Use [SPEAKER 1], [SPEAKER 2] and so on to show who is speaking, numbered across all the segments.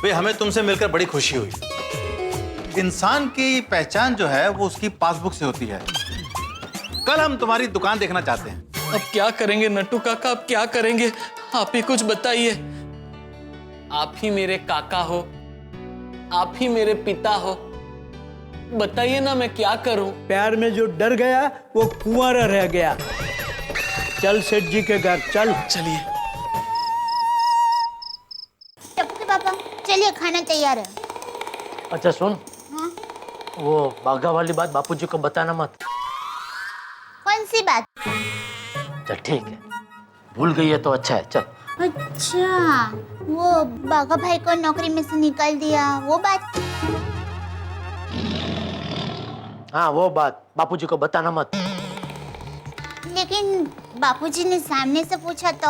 [SPEAKER 1] भाई हमें तुमसे मिलकर बड़ी खुशी हुई। इंसान की पहचान जो है वो उसकी पासबुक से होती है। कल हम तुम्हारी दुकान देखना चाहते हैं।
[SPEAKER 2] अब क्या करेंगे नट्टू काका, अब क्या करेंगे? आप ही कुछ बताइए। आप ही मेरे काका हो, आप ही मेरे पिता हो, बताइए ना मैं क्या करूं?
[SPEAKER 3] प्यार में जो डर गया वो कुंवारा रह गया। चल सेठ जी के घर चल।
[SPEAKER 2] चलिए।
[SPEAKER 4] टप्पू के पापा चलिए, खाना तैयार है।
[SPEAKER 5] अच्छा सुन,
[SPEAKER 4] हाँ?
[SPEAKER 5] वो बाघा वाली बात बापूजी को बताना मत।
[SPEAKER 4] कौन सी बात?
[SPEAKER 5] चल ठीक है, भूल गई है तो अच्छा है। चल।
[SPEAKER 4] अच्छा, वो बाघा भाई को नौकरी में से निकाल दिया, वो बात।
[SPEAKER 5] हाँ वो बात बापूजी को बताना मत।
[SPEAKER 4] लेकिन बापूजी ने सामने से पूछा तो।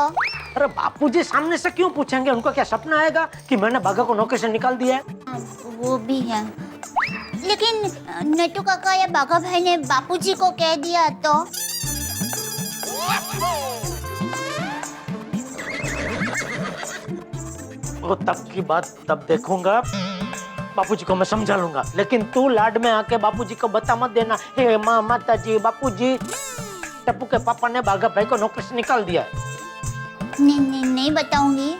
[SPEAKER 5] अरे बापूजी सामने से क्यों पूछेंगे? उनको क्या सपना आएगा कि मैंने बाघा को नौकरी से निकाल दिया है?
[SPEAKER 4] वो भी है, लेकिन नट्टू काका या बाघा भाई ने बापूजी को कह दिया तो।
[SPEAKER 5] वो तब की बात तब देखूंगा, बापूजी को मैं समझा लूंगा। लेकिन तू लाड में आके बापूजी को बता मत देना, हे माँ माता जी बापूजी टप्पू के पापा ने बाघा भाई को नौकरी से निकाल दिया है।
[SPEAKER 4] नहीं बताऊंगी,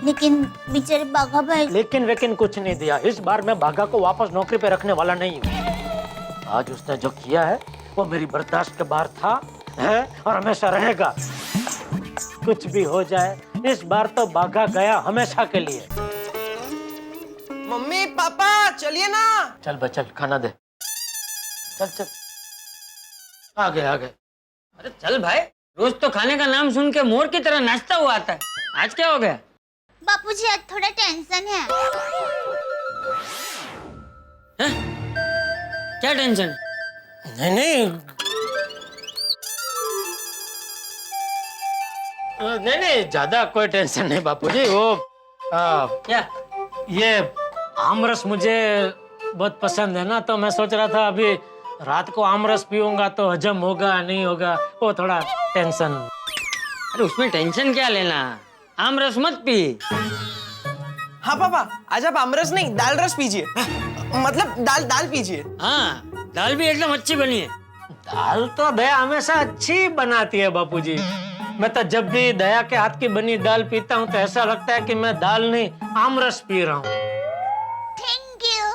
[SPEAKER 4] लेकिन बेचारे बाघा भाई।
[SPEAKER 5] लेकिन वेकिन कुछ नहीं दिया। इस बार मैं बाघा को वापस नौकरी पे रखने वाला नहीं हूँ। आज उसने जो किया है वो मेरी बर्दाश्त के बाहर था, है और हमेशा रहेगा। कुछ भी हो जाए, इस बार तो बाघा गया हमेशा के लिए।
[SPEAKER 6] मम्मी पापा चलिए ना।
[SPEAKER 5] चल बचल खाना दे। चल चल, आ गए आ गए।
[SPEAKER 7] अरे चल भाई, रोज तो खाने का नाम सुन के मोर की तरह नाचता हुआ आता है, आज क्या हो गया?
[SPEAKER 4] बापूजी आज थोड़ा टेंशन है।
[SPEAKER 7] हैं? क्या टेंशन?
[SPEAKER 5] नहीं नहीं नहीं ज्यादा कोई टेंशन नहीं बापूजी। वो
[SPEAKER 7] क्या?
[SPEAKER 5] ये आमरस मुझे बहुत पसंद है ना, तो मैं सोच रहा था अभी रात को आमरस पीऊंगा तो हजम होगा नहीं होगा, वो थोड़ा टेंशन।
[SPEAKER 7] अरे उसमें टेंशन क्या लेना, आम रस मत पी।
[SPEAKER 6] हाँ पापा, आज आप आमरस नहीं दाल रस पीजिए। मतलब दाल पीजिए।
[SPEAKER 7] हाँ, दाल भी एकदम अच्छी बनी है।
[SPEAKER 5] दाल तो दया हमेशा अच्छी बनाती है बापूजी। मैं तो जब भी दया के हाथ की बनी दाल पीता हूँ तो ऐसा लगता है कि मैं दाल नहीं आमरस पी रहा हूँ।
[SPEAKER 4] Thank you.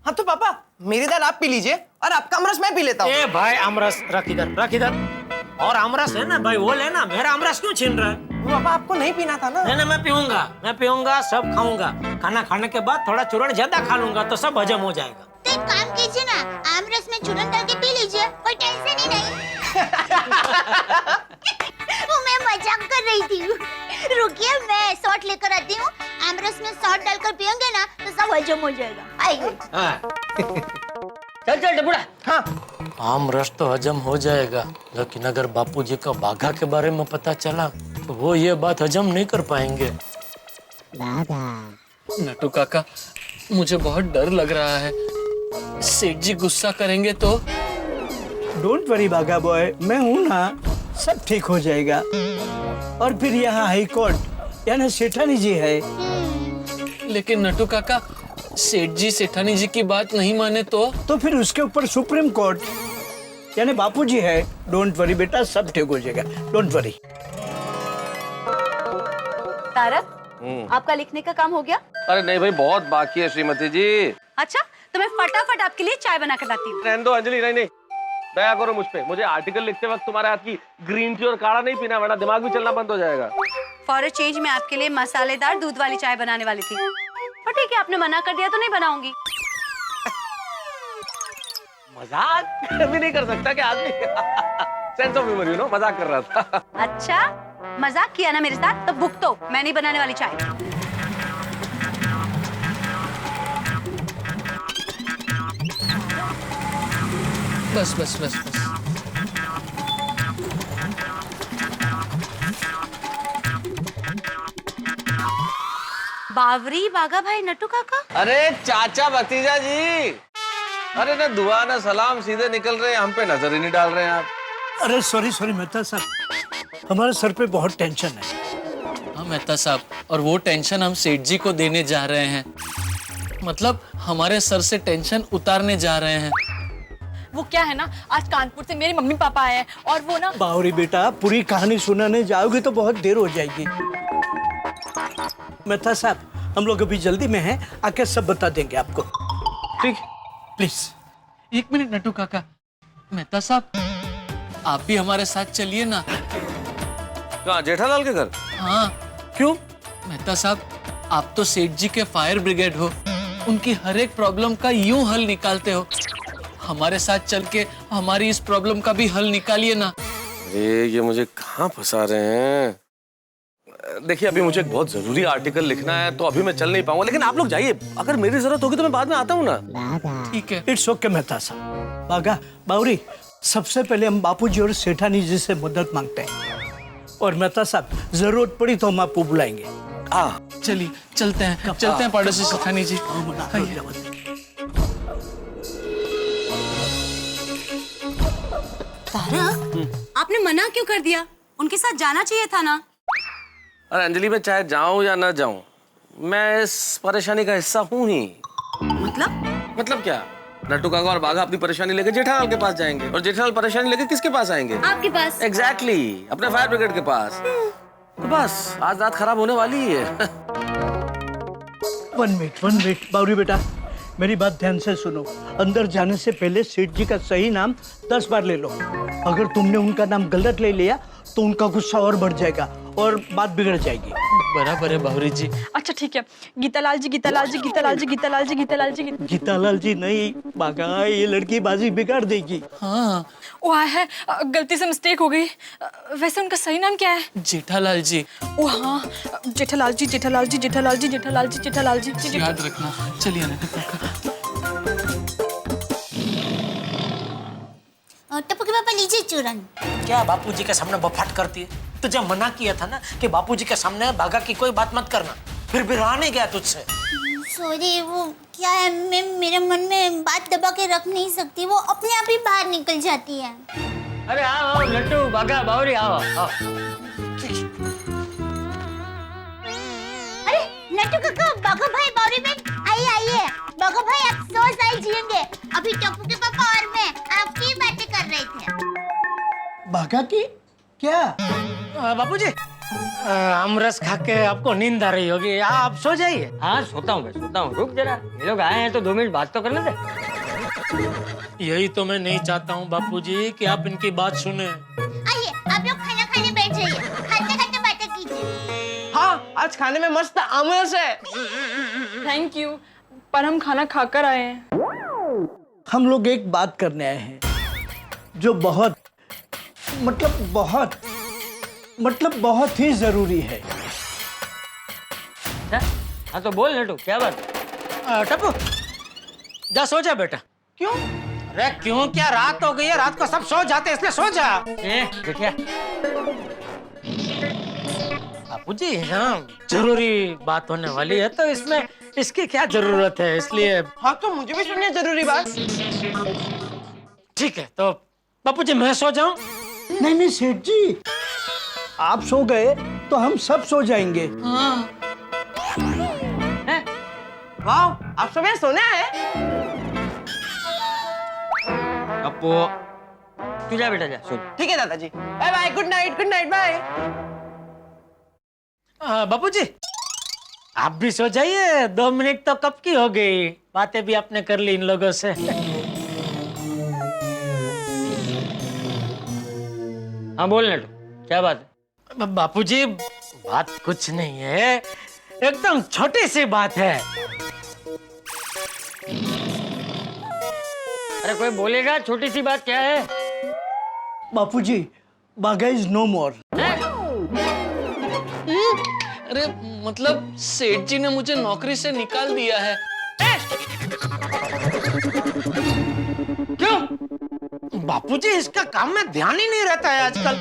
[SPEAKER 6] हाँ तो पापा मेरी दाल आप पी लीजिए और आपका आमरस मैं पी लेता हूँ।
[SPEAKER 5] ए भाई आमरस रख इधर, रख इधर। और आमरस है ना भाई, वो लेना। मेरा आमरस क्यों छीन रहा है?
[SPEAKER 6] पापा आपको नहीं पीना था ना।
[SPEAKER 5] नहीं मैं पीऊंगा, सब खाऊंगा। खाना खाने के बाद थोड़ा चूरण ज्यादा खा लूंगा तो सब हजम हो जाएगा।
[SPEAKER 4] तो एक काम कीजिए ना, आमरस में चूरन डाल के पी लीजिए, कोई टेंशन ही नहीं। वो मैं मजाक कर रही थी। रुकिए मैं सॉल्ट लेकर आती हूँ। आमरस में सॉल्ट डालकर पियोगे ना तो सब हजम हो जाएगा। आइए।
[SPEAKER 7] चल चल टपुड़ा।
[SPEAKER 6] हाँ
[SPEAKER 5] आमरस तो हजम हो जाएगा, लेकिन अगर बापूजी को बाघा के बारे में पता चला तो वो ये बात हजम नहीं कर पाएंगे।
[SPEAKER 2] नट्टू काका, मुझे बहुत डर लग रहा है। सेठ जी गुस्सा करेंगे तो?
[SPEAKER 3] डोंट वरी बाघा बॉय, मैं हूँ ना, सब ठीक हो जाएगा। और फिर यहाँ हाई कोर्ट यानी सेठानी जी है।
[SPEAKER 2] लेकिन नट्टू काका, सेठ जी सेठानी जी की बात नहीं माने तो
[SPEAKER 3] फिर उसके ऊपर सुप्रीम कोर्ट यानी बापूजी है। डोंट वरी बेटा, सब ठीक हो जाएगा, डोंट वरी।
[SPEAKER 8] तारक, आपका लिखने का काम हो गया?
[SPEAKER 9] अरे नहीं भाई, बहुत बाकी है श्रीमती जी।
[SPEAKER 8] अच्छा, तो मैं फटाफट आपके लिए चाय बना कर लाती हूँ।
[SPEAKER 9] रहने दो अंजलि, नहीं दया करो मुझ पे। मुझे आर्टिकल लिखते वक्त तुम्हारे हाथ की ग्रीन टी और काढ़ा नहीं पीना, वरना दिमाग भी चलना बंद हो जाएगा।
[SPEAKER 8] फॉर अ चेंज मैं आपके लिए मसालेदार दूध वाली चाय बनाने वाली थी, और ठीक है आपने मना कर दिया तो नहीं बनाऊंगी।
[SPEAKER 9] मजाक भी नहीं कर सकता क्या आदमी? Sense of humour, you know, मजाक कर रहा था।
[SPEAKER 8] अच्छा, मजाक किया ना मेरे साथ, तब भुगतो। मैं नहीं बनाने वाली चाय।
[SPEAKER 2] बस बस बस बस।
[SPEAKER 8] बावरी बाघा भाई नट्टू काका।
[SPEAKER 9] अरे चाचा भतीजा जी, अरे ना दुआ ना सलाम, सीधे निकल रहे हैं, हम पे नजर ही नहीं डाल रहे हैं आप।
[SPEAKER 3] अरे सॉरी मेहता साहब, हमारे सर पे बहुत टेंशन है।
[SPEAKER 2] मेहता साहब, और वो टेंशन हम सेठ जी को देने जा रहे हैं। मतलब हमारे सर से टेंशन उतारने जा रहे हैं।
[SPEAKER 10] वो क्या है ना, आज कानपुर से मेरे मम्मी पापा आए हैं और वो ना।
[SPEAKER 3] बावरी बेटा, पूरी कहानी सुनाने जाओगे तो बहुत देर हो जाएगी। मेहता साहब, हम लोग अभी जल्दी में हैं, आके सब बता देंगे आपको।
[SPEAKER 2] ठीक, प्लीज 1 मिनट नट्टू काका। मेहता साहब, आप भी हमारे साथ चलिए ना।
[SPEAKER 9] कहाँ, जेठालाल के घर?
[SPEAKER 2] हाँ।
[SPEAKER 3] क्यों?
[SPEAKER 2] मेहता साहब, आप तो सेठ जी के फायर ब्रिगेड हो, उनकी हर एक प्रॉब्लम का यूं हल निकालते हो। हमारे साथ चल के हमारी इस प्रॉब्लम का भी हल निकालिए ना।
[SPEAKER 9] ये मुझे कहाँ फंसा रहे हैं? देखिए, अभी मुझे एक बहुत जरूरी आर्टिकल लिखना है, तो अभी मैं चल नहीं पाऊंगा, लेकिन आप लोग जाइए। अगर मेरी जरूरत होगी तो मैं बाद में आता हूँ ना।
[SPEAKER 2] ठीक है।
[SPEAKER 3] इट्स ओके मेहता साहब। बागा बावरी, सबसे पहले हम बापूजी और सेठानी जी से मदद मांगते हैं, और मेहता साहब जरूरत पड़ी तो हम आपको बुलाएंगे।
[SPEAKER 2] चलिए चलते हैं पड़ोसी सेठानी जी।
[SPEAKER 8] तारक, आपने मना क्यों कर दिया? उनके साथ जाना चाहिए था ना।
[SPEAKER 9] अरे अंजलि, मैं चाहे जाऊं या ना जाऊं, मैं इस परेशानी का हिस्सा हूं ही। मतलब क्या? नट्टू काका और बाघा अपनी परेशानी लेके जेठालाल के पास जाएंगे, और जेठालाल परेशानी लेके किसके पास आएंगे?
[SPEAKER 8] आपके पास।
[SPEAKER 9] एग्जैक्टली, अपने फायर ब्रिगेड के पास। तो बस आज रात खराब होने वाली ही है।
[SPEAKER 3] 1 मिनट बावरी बेटा, मेरी बात ध्यान से सुनो। अंदर जाने से पहले सेठ जी का सही नाम 10 बार ले लो। अगर तुमने उनका नाम गलत ले लिया तो उनका गुस्सा और बढ़ जाएगा और बात बिगड़ जाएगी।
[SPEAKER 2] बराबर है बावरी जी।
[SPEAKER 10] अच्छा ठीक है, गीतालाल जी, गीतालाल जी, गीतालाल जी, गीतालाल जी, गीतालाल जी।
[SPEAKER 3] गीतालाल जी नहीं बागा, ये लड़की बाजी बिगाड़ देगी।
[SPEAKER 2] हाँ।
[SPEAKER 10] वो है, गलती से मिस्टेक हो गई। वैसे उनका सही नाम क्या है?
[SPEAKER 2] जेठालाल जी।
[SPEAKER 10] ओ हाँ, जेठालाल जी, जेठालाल जी, जेठालाल जी, जेठालाल जी, जेठालाल जी।
[SPEAKER 2] याद रखना। चलिए नट्टू काका।
[SPEAKER 4] टप्पू के पापा लीजिए चूरन।
[SPEAKER 5] क्या बापूजी के सामने बफाट करती है? तुझे मना किया था ना कि बापूजी के सामने बाघा की कोई बात मत करना, फिर भी रहा नहीं गया तुझसे।
[SPEAKER 4] सॉरी, वो क्या है, मैं मेरे मन में बात दबा के रख नहीं सकती, वो अपने आप ही बाहर निकल जाती है।
[SPEAKER 7] अरे आओ नट्टू, बाघा, बावरी, आओ।
[SPEAKER 4] अरे नट्टू काका, बाघा भाई, बावरी बहन, आइए। बाघा भाई, आप 100 साल जिएंगे। अभी टप्पू के पापा और मैं आपकी बातें कर रहे थे।
[SPEAKER 3] बागा की क्या?
[SPEAKER 5] बापूजी, अमरस खा के आपको नींद आ रही होगी, आप सो जाइए।
[SPEAKER 7] हाँ, सोता हूँ, रुक जरा। ये लोग आए हैं तो 2 मिनट बात तो करने दे।
[SPEAKER 5] यही तो मैं नहीं चाहता हूँ बापूजी कि आप इनकी बात सुने।
[SPEAKER 4] आइए, आप लोग खाना खाने बैठ जाइए, खाते खाते बातें कीजिए।
[SPEAKER 6] हाँ, आज खाने में मस्त आमरस है।
[SPEAKER 10] थैंक यू, पर हम खाना खाकर आए हैं।
[SPEAKER 3] हम लोग एक बात करने आए हैं जो बहुत बहुत ही जरूरी है।
[SPEAKER 7] हाँ तो बोल नट्टू, क्या बात?
[SPEAKER 5] टप्पू, जा सो जा बेटा।
[SPEAKER 6] क्यों?
[SPEAKER 5] अरे क्यों क्या, रात हो गई है, रात को सब सो जाते हैं, इसलिए सो जा।
[SPEAKER 7] देखिए
[SPEAKER 5] बापूजी, हाँ जरूरी बात होने वाली है तो इसमें इसकी क्या जरूरत है, इसलिए।
[SPEAKER 6] हाँ तो मुझे भी सुनिए जरूरी बात।
[SPEAKER 5] ठीक है, तो बापूजी मैं सो जाऊं?
[SPEAKER 3] नहीं सेठ जी, आप सो गए तो हम सब सो जाएंगे।
[SPEAKER 6] वाह, आप सब यहाँ सोना है?
[SPEAKER 7] अपो, तू जा बेटा, जा सो।
[SPEAKER 6] ठीक है दादाजी, bye bye, good night bye.
[SPEAKER 5] बापूजी, आप भी सो जाइए, 2 मिनट तो कब की हो गई, बातें भी आपने कर ली इन लोगों से।
[SPEAKER 7] हाँ बोल नट्टू, क्या बात है?
[SPEAKER 5] बापूजी, बात कुछ नहीं है, एकदम छोटी सी बात है।
[SPEAKER 7] अरे कोई बोलेगा, छोटी सी बात क्या है?
[SPEAKER 3] बापूजी, बागा इज नो मोर।
[SPEAKER 2] अरे मतलब सेठ जी ने मुझे नौकरी से निकाल दिया है।
[SPEAKER 5] क्यों? बापूजी, इसका काम में ध्यान ही नहीं रहता है आजकल।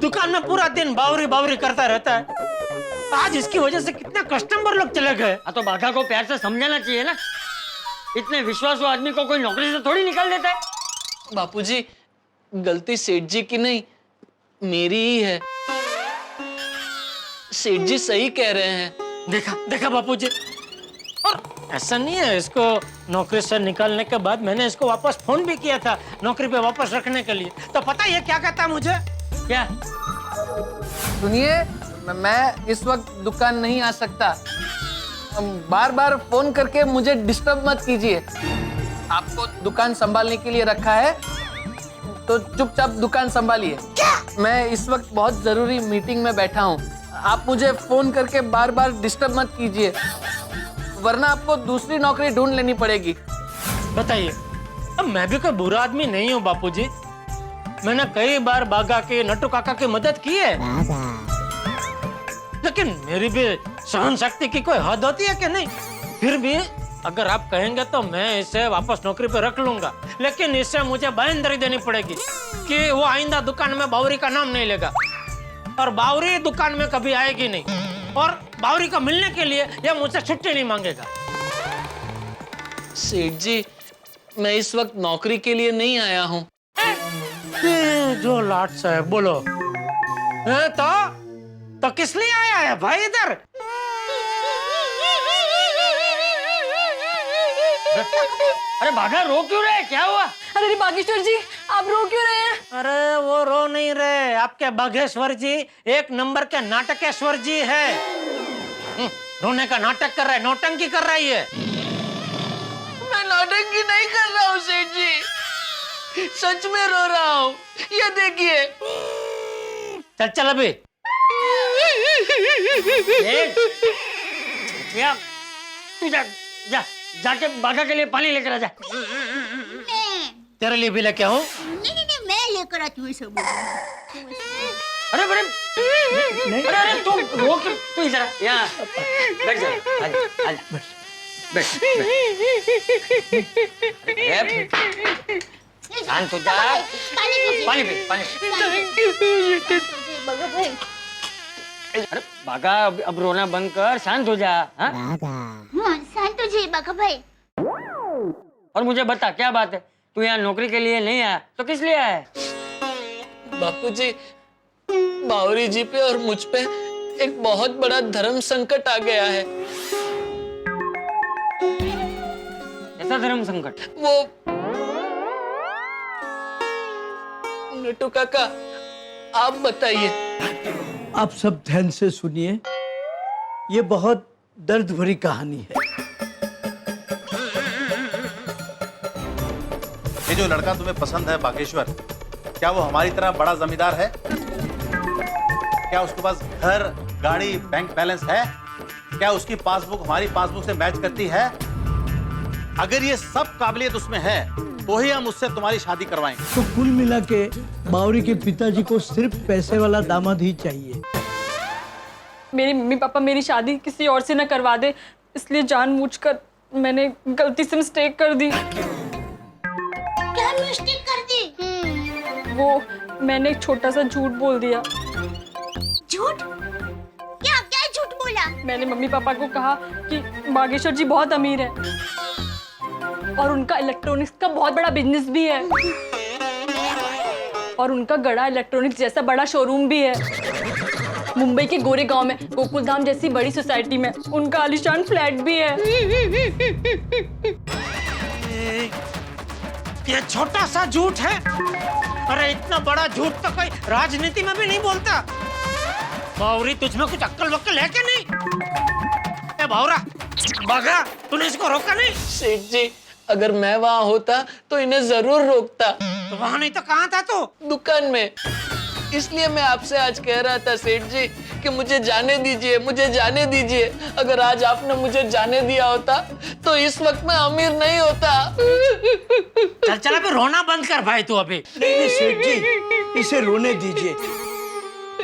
[SPEAKER 5] दुकान में पूरा दिन बावरी बावरी करता रहता है। आज इसकी वजह से कितने कस्टमर लोग चले गए।
[SPEAKER 7] हाँ तो बाघा को प्यार से समझाना चाहिए ना, इतने विश्वासु आदमी को कोई नौकरी से थोड़ी निकाल देता है।
[SPEAKER 2] बापूजी, गलती सेठ जी की नहीं, मेरी ही है। सेठ जी सही कह रहे हैं।
[SPEAKER 5] देखा देखा बापूजी, और ऐसा नहीं है, इसको नौकरी से निकालने के बाद मैंने इसको वापस फोन भी किया था नौकरी पे वापस रखने के लिए, तो पता है ये क्या कहता मुझे? क्या?
[SPEAKER 2] सुनिए, मैं इस वक्त दुकान नहीं आ सकता। बार बार फोन करके मुझे डिस्टर्ब मत कीजिए। आपको दुकान संभालने के लिए रखा है तो चुपचाप दुकान संभालिए। मैं इस वक्त बहुत जरूरी मीटिंग में बैठा हूँ। आप मुझे फोन करके बार बार डिस्टर्ब मत कीजिए, वरना आपको दूसरी नौकरी ढूंढ लेनी पड़ेगी।
[SPEAKER 5] बताइए, अब मैं भी कोई बुरा आदमी नहीं हूँ बापूजी। मैंने कई बार बागा के नट्टू काका की मदद की है, लेकिन मेरी भी सहन शक्ति की कोई हद होती है कि नहीं? फिर भी अगर आप कहेंगे तो मैं इसे वापस नौकरी पे रख लूंगा, लेकिन इससे मुझे बांयधरी देनी पड़ेगी कि वो आइंदा दुकान में बावरी का नाम नहीं लेगा, और बावरी दुकान में कभी आएगी नहीं, और बावरी को मिलने के लिए ये मुझसे छुट्टी नहीं मांगेगा।
[SPEAKER 2] सेठ जी, मैं इस वक्त नौकरी के लिए नहीं आया हूँ।
[SPEAKER 5] जो लाट साहब बोलो, तो किस लिए आया है भाई इधर? अरे भागा, रो क्यों रहे? क्या हुआ?
[SPEAKER 10] अरे बागेश्वर जी, आप रो क्यों रहे हैं?
[SPEAKER 5] अरे वो रो नहीं रहे, आपके बागेश्वर जी एक नंबर के नाटकेश्वर जी है। रोने का नाटक कर रहा है, नौटंकी कर रहा है ये।
[SPEAKER 2] मैं नौटंकी नहीं कर रहा हूँ सेठ जी, सच में रो रहा हूँ। ये देखिए।
[SPEAKER 5] चल चल अभी। तू जा जा जाके बागा के लिए पानी लेकर आ जा। तेरे लिए भी लेके आऊं?
[SPEAKER 4] नहीं, मैं लेकर आती हूँ सब।
[SPEAKER 5] अरे अरे अरे तू रो के, तू इधर यहाँ बैठ जा। आजा बैठ। शांत हो जा। पानी पी। अरे बागा, अब रोना बंद कर, शांत हो जा। हाँ,
[SPEAKER 4] शांत हो जाइए बागा भाई।
[SPEAKER 5] और मुझे बता, क्या बात है? तू यहाँ नौकरी के लिए नहीं आया तो किस लिए आया?
[SPEAKER 2] बापूजी, बावरी जी पे और मुझ पे एक बहुत बड़ा धर्म संकट आ गया है।
[SPEAKER 5] ऐसा धर्म संकट?
[SPEAKER 2] वो नट्टू काका, आप बताइए।
[SPEAKER 3] आप सब ध्यान से सुनिए, ये बहुत दर्द भरी कहानी है।
[SPEAKER 1] ये जो लड़का तुम्हें पसंद है बागेश्वर, क्या वो हमारी तरह बड़ा जमींदार है? क्या उसके पास घर, गाड़ी, बैंक बैलेंस है? क्या उसकी पासबुक हमारी पासबुक से मैच करती है? अगर ये सब काबिलियत उसमें है तो ही हम उससे तुम्हारी शादी करवाएंगे।
[SPEAKER 3] तो कुल मिला के बावरी के पिताजी को सिर्फ पैसे वाला दामाद ही चाहिए।
[SPEAKER 10] मेरी मम्मी पापा मेरी शादी किसी और से न करवा दे, इसलिए जानबूझकर मैंने गलती से मिस्टेक कर दी।
[SPEAKER 4] क्या मिस्टेक कर दी?
[SPEAKER 10] वो मैंने एक छोटा सा झूठ बोल दिया।
[SPEAKER 4] झूठ? क्या क्या झूठ बोला?
[SPEAKER 10] मैंने मम्मी पापा को कहा कि बागेश्वर जी बहुत अमीर है और उनका इलेक्ट्रॉनिक्स का बहुत बड़ा बिजनेस भी है, और उनका गड़ा इलेक्ट्रॉनिक्स जैसा बड़ा शोरूम भी है। मुंबई के गोरेगांव में गोकुलधाम जैसी बड़ी सोसाइटी में उनका आलीशान फ्लैट भी है।
[SPEAKER 5] ये छोटा सा झूठ है? अरे इतना बड़ा झूठ तो कोई राजनीति में भी नहीं बोलता। बावरी, तुझमें कुछ अक्ल वक्ल है क्या नहीं? ए बावरा, बागा, तूने इसको रोका नहीं?
[SPEAKER 2] सेठ जी, अगर मैं वहां होता तो इन्हें जरूर रोकता।
[SPEAKER 5] तो वहां नहीं तो कहाँ था तू?
[SPEAKER 2] दुकान में। इसलिए मैं आपसे आज कह रहा था सेठ जी कि मुझे जाने दीजिए, मुझे जाने दीजिए। अगर आज आपने मुझे जाने दिया होता तो इस वक्त मैं अमीर नहीं होता।
[SPEAKER 5] चल चल अभी रोना बंद कर भाई तू अभी।
[SPEAKER 3] नहीं सेठ जी, इसे रोने दीजिए।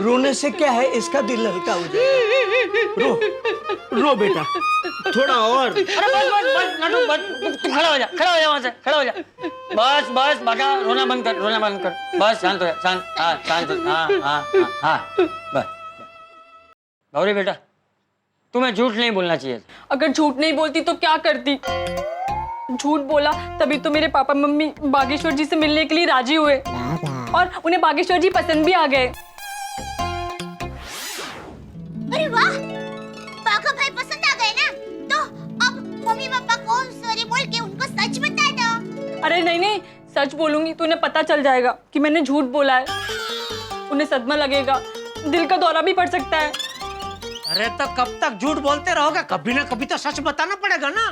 [SPEAKER 3] रोने से क्या है, इसका दिल हल्का हो जाएगा। रो बेटा, थोड़ा और।
[SPEAKER 5] अरे बस नटू, बस तू खड़ा हो जा वहां से, खड़ा हो जा। बस बागा, रोना बंद कर। बस शांत हो जा, शांत हो। हाँ बस। गौरी बेटा, तुम्हें झूठ नहीं बोलना चाहिए।
[SPEAKER 10] अगर झूठ नहीं बोलती तो क्या करती? झूठ बोला तभी तो मेरे पापा मम्मी बागेश्वर जी से मिलने के लिए राजी हुए, और उन्हें बागेश्वर जी पसंद भी आ गए।
[SPEAKER 4] अरे
[SPEAKER 10] अरे नहीं नहीं, सच बोलूंगी तो उन्हें पता चल जाएगा कि मैंने झूठ बोला है। उन्हें सदमा लगेगा, दिल का दौरा भी पड़ सकता है।
[SPEAKER 5] अरे तो कब तक झूठ बोलते रहोगे? कभी ना कभी तो सच बताना पड़ेगा ना।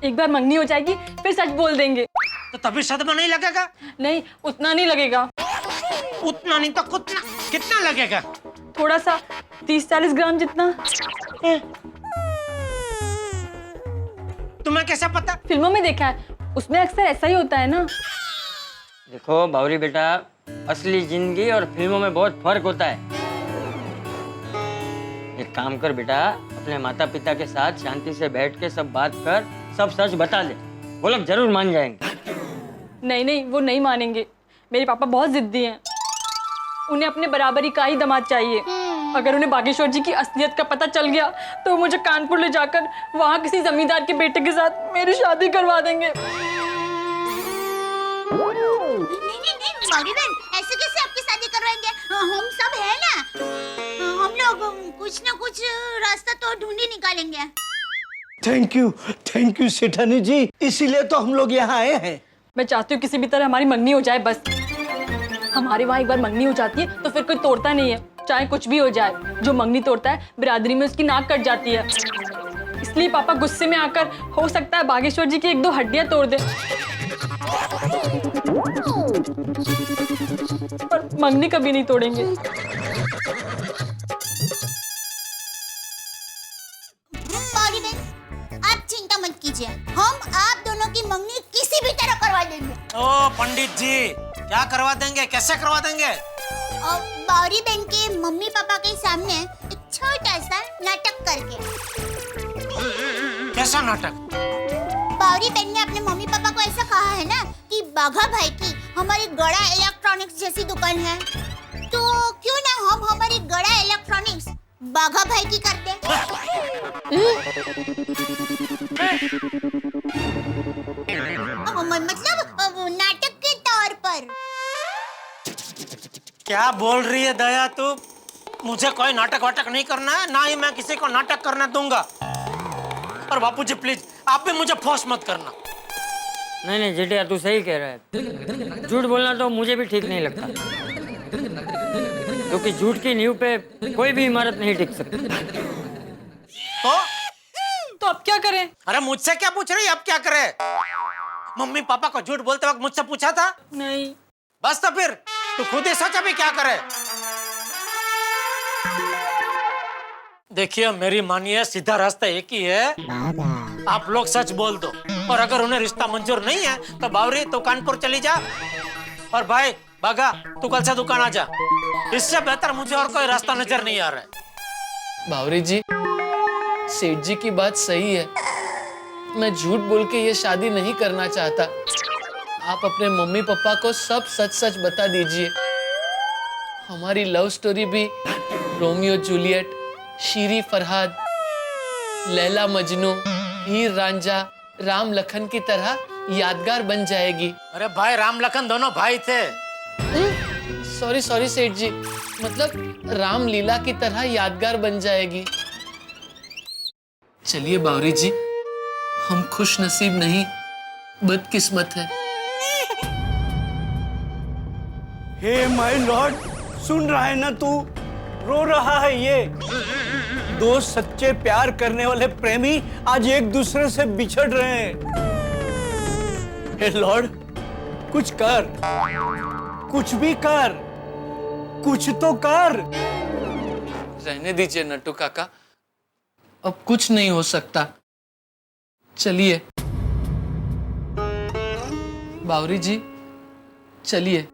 [SPEAKER 10] एक बार मंगनी हो जाएगी फिर सच बोल देंगे।
[SPEAKER 5] तो तभी सदमा नहीं लगेगा?
[SPEAKER 10] नहीं, उतना नहीं लगेगा।
[SPEAKER 5] उतना नहीं तो कितना लगेगा?
[SPEAKER 10] थोड़ा सा, 30-40 ग्राम जितना।
[SPEAKER 5] तुम्हें कैसा पता?
[SPEAKER 10] फिल्मों में देखा है, उसमें अक्सर ऐसा ही होता है ना।
[SPEAKER 7] देखो बावरी बेटा, असली जिंदगी और फिल्मों में बहुत फर्क होता है। एक काम कर बेटा, अपने माता पिता के साथ शांति से बैठ के सब बात कर, सब सच बता दे, वो लोग जरूर मान जाएंगे।
[SPEAKER 10] नहीं नहीं, वो नहीं मानेंगे। मेरे पापा बहुत जिद्दी हैं। उन्हें अपने बराबरी का ही दामाद चाहिए। अगर उन्हें बागेश्वर जी की असलियत का पता चल गया तो मुझे कानपुर ले जाकर वहाँ किसी जमींदार के बेटे के साथ मेरी शादी करवा देंगे।
[SPEAKER 4] नहीं, बावरी बहन, ऐसे कैसे आपकी शादी करवाएंगे? हम सब है ना, हम लोग कुछ ना कुछ रास्ता तो ढूंढ ही निकालेंगे।
[SPEAKER 3] थैंक यू सेठानी जी, इसीलिए तो हम लोग यहाँ आए हैं।
[SPEAKER 10] मैं चाहती हूँ किसी भी तरह हमारी मंगनी हो जाए बस। हमारे वहाँ एक बार मंगनी हो जाती है तो फिर कोई तोड़ता नहीं है, चाहे कुछ भी हो जाए। जो मंगनी तोड़ता है बिरादरी में उसकी नाक कट जाती है। इसलिए पापा गुस्से में आकर हो सकता है बागेश्वर जी की 1-2 हड्डियां तोड़ दे, पर मंगनी कभी नहीं तोड़ेंगे।
[SPEAKER 4] बावरी बहन, आप चिंता मत कीजिए, हम आप दोनों की मंगनी किसी भी तरह करवा देंगे।
[SPEAKER 5] ओ पंडित जी, क्या करवा देंगे, कैसे करवा देंगे?
[SPEAKER 4] बावरी बहन के मम्मी पापा के सामने एक छोटा सा नाटक करके।
[SPEAKER 5] कैसा नाटक?
[SPEAKER 4] बावरी बहन ने अपने मम्मी पापा को ऐसा कहा है ना कि बाघा भाई की हमारी गड़ा इलेक्ट्रॉनिक्स जैसी दुकान है, तो क्यों ना हम हमारी गड़ा इलेक्ट्रॉनिक्स बाघा भाई की कर दे। मतलब नाटक के तौर पर।
[SPEAKER 5] क्या बोल रही है दया तू? मुझे कोई नाटक वाटक नहीं करना है, ना ही मैं किसी को नाटक करने दूंगा। और बापूजी प्लीज, आप भी मुझे फोर्स मत करना।
[SPEAKER 7] नहीं नहीं जेठिया, तू सही कह रहा है। झूठ बोलना तो मुझे भी ठीक नहीं लगता, क्योंकि झूठ की नींव पे कोई भी इमारत नहीं टिक सकती।
[SPEAKER 6] तो अब क्या करें?
[SPEAKER 5] अरे मुझसे क्या पूछ रही है, अब क्या करे? मम्मी पापा को झूठ बोलते वक्त मुझसे पूछा था?
[SPEAKER 10] नहीं।
[SPEAKER 5] बस तो फिर तू खुद ही सोच अभी क्या करे। देखिए मेरी मानिए, सीधा रास्ता एक ही है, आप लोग सच बोल दो। और अगर उन्हें रिश्ता मंजूर नहीं है तो बावरी तू कानपुर चली जा, और भाई बागा तू कल से दुकान आ जा। इससे बेहतर मुझे और कोई रास्ता नजर नहीं आ रहा है।
[SPEAKER 2] बावरी जी, सेठ जी की बात सही है। मैं झूठ बोल के ये शादी नहीं करना चाहता। आप अपने मम्मी पापा को सब सच सच बता दीजिए। हमारी लव स्टोरी भी रोमियो जूलियट, शीरी फरहाद, लैला मजनू, हीर रांझा, राम लखन की तरह यादगार बन जाएगी।
[SPEAKER 5] अरे भाई, राम लखन दोनों भाई थे।
[SPEAKER 2] सॉरी सेठ जी, मतलब रामलीला की तरह यादगार बन जाएगी। चलिए बावरी जी, हम खुश नसीब नहीं बदकिस्मत है।
[SPEAKER 3] हे माय लॉर्ड, सुन रहा है ना तू? रो रहा है ये। दो सच्चे प्यार करने वाले प्रेमी आज एक दूसरे से बिछड़ रहे हैं। हे लॉर्ड, कुछ कर, कुछ भी कर, कुछ तो कर।
[SPEAKER 2] रहने दीजिए नट्टू काका, अब कुछ नहीं हो सकता। चलिए बावरी जी, चलिए।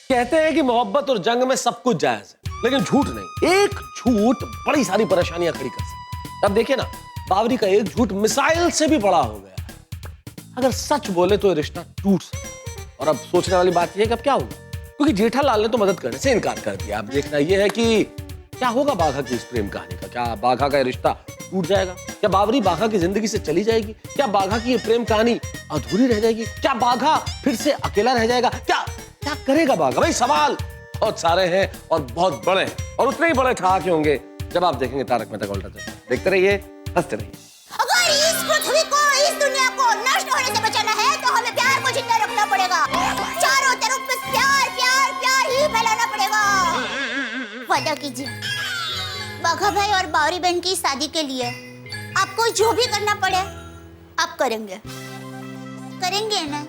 [SPEAKER 11] कहते हैं कि मोहब्बत और जंग में सब कुछ जायज है, लेकिन झूठ नहीं। एक झूठ बड़ी सारी परेशानियां खड़ी कर सकता है। अब देखिए ना, बावरी का एक झूठ मिसाइल से भी बड़ा हो गया। अगर सच बोले तो ये रिश्ता टूट सकता। और अब सोचने वाली बात यह है कि अब क्या होगा, क्योंकि जेठालाल ने तो मदद करने से इनकार कर दिया। अब देखना यह है कि क्या होगा बाघा की इस प्रेम कहानी का। क्या बाघा का रिश्ता टूट जाएगा? क्या बावरी बाघा की जिंदगी से चली जाएगी? क्या बाघा की ये प्रेम कहानी अधूरी रह जाएगी? क्या बाघा फिर से अकेला रह जाएगा? क्या क्या करेगा बाघा? भाई सवाल बहुत सारे हैं और बहुत बड़े हैं, और उतने ही बड़े ठहाके होंगे जब आप देखेंगे तारक मेहता का उल्टा चश्मा। देखते रहिए, हंसते रहिए।
[SPEAKER 4] अगर इस पृथ्वी को, इस दुनिया को नष्ट होने से बचाना है तो हमें प्यार को जिंदा रखना पड़ेगा। चारों तरफ बस प्यार प्यार प्यार ही फैलाना पड़ेगा। वादा कीजिए बाघा भाई और बावरी बहन की शादी के लिए आपको जो भी करना पड़े आप करेंगे ना?